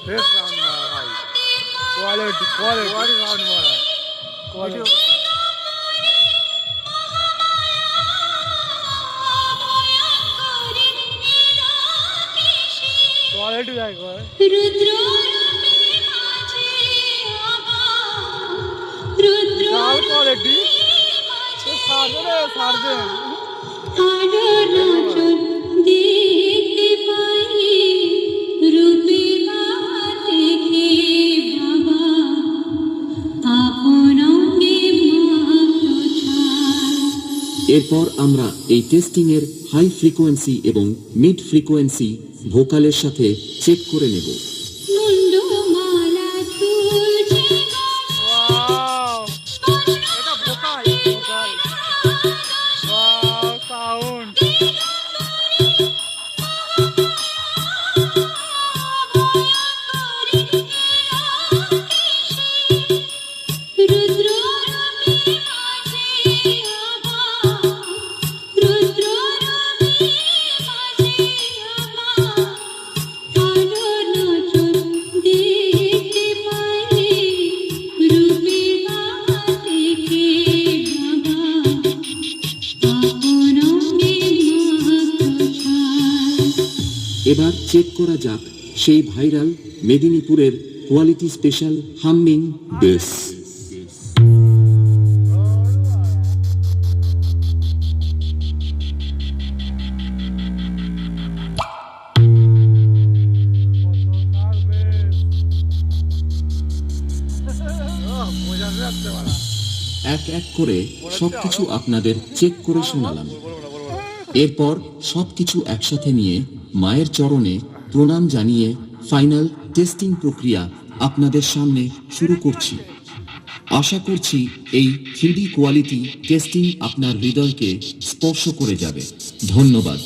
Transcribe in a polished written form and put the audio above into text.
Quality sound मारा quality देखो quality এরপর আমরা এই টেস্টিং এর হাই ফ্রিকোয়েন্সি এবং মিড ফ্রিকোয়েন্সি ভোকালের সাথে চেক করে নেব। এবার চেক করা যাক সেই ভাইরাল মেদিনীপুরের কোয়ালিটি স্পেশাল হামিং বেস। এক এক করে সবকিছু আপনাদের চেক করে শোনালাম। এরপর সবকিছু একসাথে নিয়ে মায়ের চরণে প্রণাম জানিয়ে ফাইনাল টেস্টিং প্রক্রিয়া আপনাদের সামনে শুরু করছি। আশা করছি এই 3D কোয়ালিটি টেস্টিং আপনার হৃদয়কে স্পর্শ করে যাবে। ধন্যবাদ।